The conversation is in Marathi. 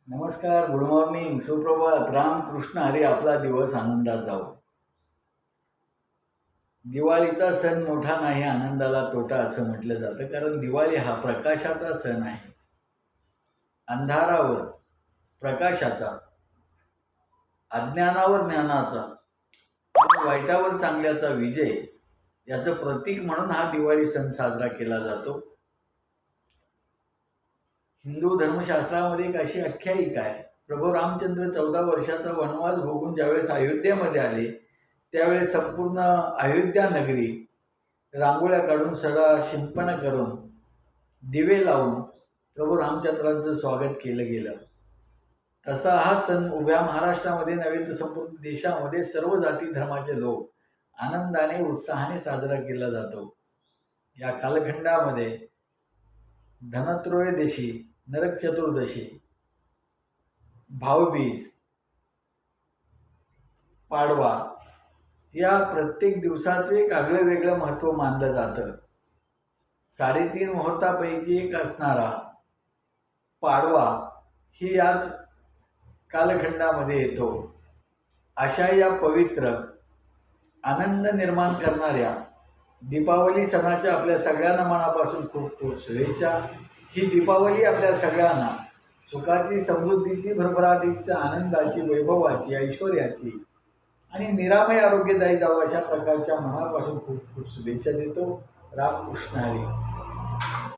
नमस्कार, गुड मॉर्निंग, सुप्रभात. रामकृष्ण हरी. आपला दिवस आनंदात जाऊ. दिवाळीचा सण मोठा नाही, आनंदाला तोटा असं म्हटलं जातं. कारण दिवाळी हा प्रकाशाचा सण आहे. अंधारावर प्रकाशाचा, अज्ञानावर ज्ञानाचा आणि वाईटावर चांगल्याचा विजय याचं प्रतीक म्हणून हा दिवाळी सण साजरा केला जातो. हिंदू धर्मशास्त्रामध्ये एक अशी आख्यायिका आहे. प्रभू रामचंद्र 14 वर्षाचा वनवास भोगून ज्यावेळेस अयोध्येमध्ये आले, त्यावेळेस संपूर्ण अयोध्या नगरी रांगोळ्या काढून, सडा शिंपण करून, दिवे लावून प्रभू रामचंद्रांचं स्वागत केलं गेलं. तसा हा सण उभ्या महाराष्ट्रामध्ये नव्हे तर संपूर्ण देशामध्ये सर्व जाती धर्माचे लोक आनंदाने उत्साहाने साजरा केला जातो. या कालखंडामध्ये धनत्रयोदशी, नरक चतुर्दशी, भाऊबीज, पाडवा या प्रत्येक दिवसाचे एक आगळं वेगळं महत्त्व मानलं जातं. 3.5 मुहूर्तापैकी एक असणारा पाडवा ही याच कालखंडामध्ये येतो. अशा या पवित्र आनंद निर्माण करणाऱ्या दीपावली सणाच्या आपल्या सगळ्यांना मनापासून खूप खूप शुभेच्छा. ही दीपावली आपल्या सगळ्यांना सुखाची, समृद्धीची, भरभराटीची, आनंदाची, वैभवाची, ऐश्वर्याची आणि निरामय आरोग्यदायी जावं अशा प्रकारच्या मनापासून खूप खूप शुभेच्छा देतो. रामकृष्ण हरी.